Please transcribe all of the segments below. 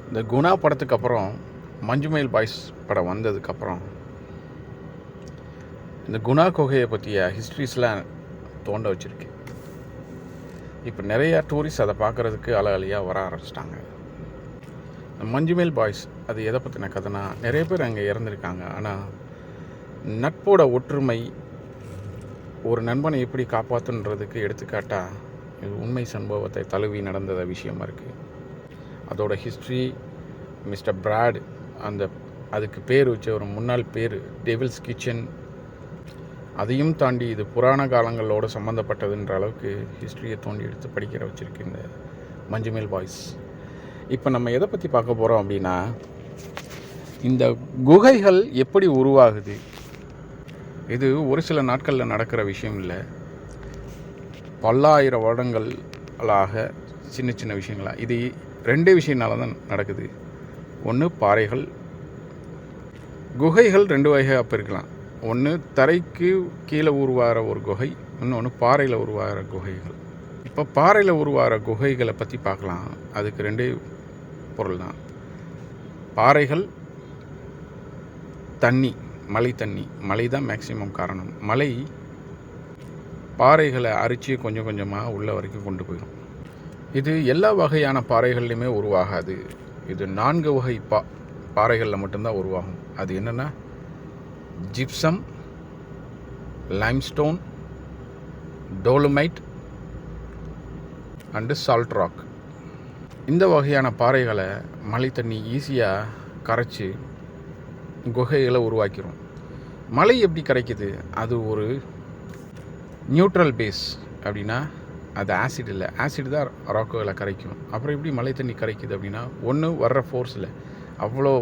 இந்த குணா படத்துக்கு அப்புறம் மஞ்சுமேல் பாய்ஸ் படம் வந்ததுக்கப்புறம் இந்த குணா குகையை பற்றிய ஹிஸ்ட்ரிஸ்லாம் தோண்ட வச்சுருக்கு. இப்போ நிறையா டூரிஸ்ட் அதை பார்க்குறதுக்கு அலையாக வர ஆரம்பிச்சிட்டாங்க. மஞ்சுமேல் பாய்ஸ் அது எதை பற்றின கதைனா, நிறைய பேர் அங்கே இறந்துருக்காங்க. ஆனால் நட்போட ஒற்றுமை ஒரு நண்பனை எப்படி காப்பாற்றுன்றதுக்கு எடுத்துக்காட்டாக இது உண்மை சம்பவத்தை தழுவி நடந்த விஷயமா இருக்குது. அதோட ஹிஸ்ட்ரி மிஸ்டர் பிராட், அதுக்கு பேர் வச்ச ஒரு முன்னாள் பேர் டெவில்ஸ் கிச்சன், அதையும் தாண்டி இது புராண காலங்களோடு சம்மந்தப்பட்டதுன்ற அளவுக்கு ஹிஸ்ட்ரியை தோண்டி எடுத்து படிக்கிற வச்சுருக்கு இந்த மஞ்சுமேல் பாய்ஸ். இப்போ நம்ம எதை பற்றி பார்க்க போகிறோம் அப்படின்னா, இந்த குகைகள் எப்படி உருவாகுது. இது ஒரு சில நாட்களில் நடக்கிற விஷயம் இல்லை, பல்லாயிரம் வருடங்களாக சின்ன சின்ன விஷயங்களாக. இது ரெண்டே விஷயனால தான் நடக்குது. ஒன்று பாறைகள். குகைகள் ரெண்டு வகையாக பிரிக்கலாம். ஒன்று தரைக்கு கீழே உருவாகிற ஒரு குகை, இன்னொன்று பாறையில் உருவாகிற குகைகள். இப்போ பாறையில் உருவாகிற குகைகளை பற்றி பார்க்கலாம். அதுக்கு ரெண்டே பொருள் தான். பாறைகள், தண்ணி, மழை தான் மேக்சிமம் காரணம். மழை பாறைகளை அரிச்சு கொஞ்சம் கொஞ்சமாக உள்ள வரைக்கும் கொண்டு போயிடும். இது எல்லா வகையான பாறைகள்லையுமே உருவாகாது. இது 4 வகை பாறைகளில் மட்டும்தான் உருவாகும். அது என்னென்னா gypsum, limestone, dolomite and salt rock. இந்த வகையான பாறைகளை மழை தண்ணி ஈஸியாக கரைச்சி குகைகளை உருவாக்கிடும். மழை எப்படி கரைக்குது? அது ஒரு நியூட்ரல் பேஸ். அப்படின்னா அது ஆசிட் இல்லை, ஆசிட் தான் ராக்குகளை கரைக்கும். அப்புறம் எப்படி மழை தண்ணி கரைக்குது அப்படின்னா, ஒன்று வர்ற ஃபோர்ஸில், அவ்வளோ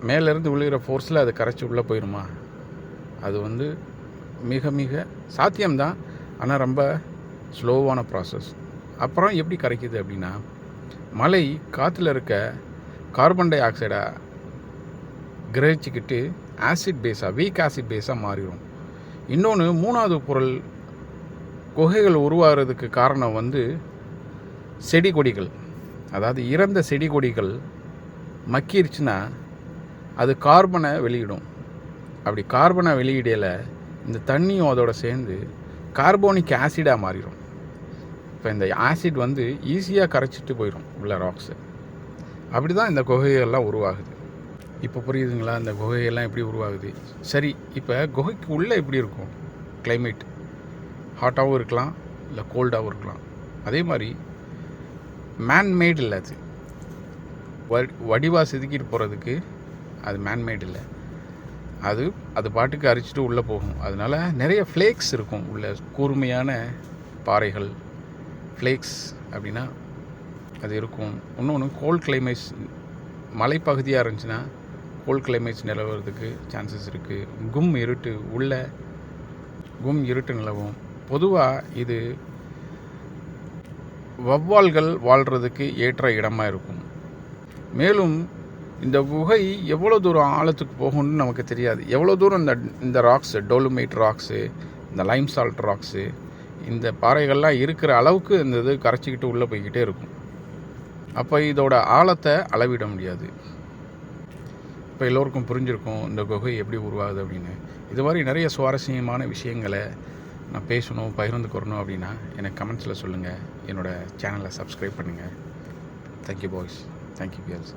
மேலேருந்து விழுகிற ஃபோர்ஸில் அது கரைச்சி உள்ளே போயிடுமா? அது மிக மிக சாத்தியம்தான், ஆனால் ரொம்ப ஸ்லோவான ப்ராசஸ். அப்புறம் எப்படி கரைக்குது அப்படின்னா, மழை காற்றுல இருக்க கார்பன் டை ஆக்சைடை கிரகிச்சிக்கிட்டு ஆசிட் பேஸாக, வீக் ஆசிட் பேஸாக மாறிடும். இன்னொன்று, மூணாவது பொருள் குகைகள் உருவாகிறதுக்கு காரணம் செடி கொடிகள். அதாவது இறந்த செடி கொடிகள் மக்கிருச்சுன்னா அது கார்பனை வெளியிடும். அப்படி கார்பனை வெளியிடையில் இந்த தண்ணியும் அதோட சேர்ந்து கார்போனிக் ஆசிடாக மாறிடும். இப்போ இந்த ஆசிட் ஈஸியாக கரைச்சிட்டு போயிடும் உள்ள ராக்ஸு. அப்படி தான் இந்த குகைகள்லாம் உருவாகுது. இப்போ புரியுதுங்களா இந்த குகையெல்லாம் எப்படி உருவாகுது? சரி, இப்போ குகைக்கு உள்ளே எப்படி இருக்கும் கிளைமேட்? ஹாட்டாகவும் இருக்கலாம், இல்லை கோல்டாகவும் இருக்கலாம். அதே மாதிரி மேன்மேட் இல்லை, அது வடிவாக செதுக்கிட்டு போகிறதுக்கு அது மேன்மேட் இல்லை. அது பாட்டுக்கு அரிச்சிட்டு உள்ளே போகும். அதனால் நிறைய ஃப்ளேக்ஸ் இருக்கும் உள்ள, கூர்மையான பாறைகள். ஃப்ளேக்ஸ் அப்படின்னா அது இருக்கும். இன்னொன்று கோல்ட் கிளைமேட்ஸ், மலைப்பகுதியாக இருந்துச்சுன்னா கோல்ட் கிளைமேட்ஸ் நிலவுறதுக்கு சான்சஸ் இருக்குது. கும் இருட்டு நிலவும். பொதுவாக இது வௌவால்கள் வாழ்கிறதுக்கு ஏற்ற இடமாக இருக்கும். மேலும் இந்த குகை எவ்வளோ தூரம் ஆழத்துக்கு போகும்னு நமக்கு தெரியாது. எவ்வளோ தூரம் இந்த ராக்ஸு, டோலுமைட் ராக்ஸு, இந்த லைம் சால்ட் ராக்ஸு, இந்த பாறைகள்லாம் இருக்கிற அளவுக்கு இந்த இது கரைச்சிக்கிட்டு உள்ளே போய்கிட்டே இருக்கும். அப்போ இதோட ஆழத்தை அளவிட முடியாது. இப்போ எல்லோருக்கும் புரிஞ்சிருக்கும் இந்த குகை எப்படி உருவாகுது அப்படின்னு. இது மாதிரி நிறைய சுவாரஸ்யமான விஷயங்களை நான் பேசணும், பகிர்ந்துக்கிறணும் அப்படின்னா எனக்கு கமெண்ட்ஸில் சொல்லுங்கள். என்னோடய சேனலை சப்ஸ்கிரைப் பண்ணுங்கள். Thank you boys, thank you girls.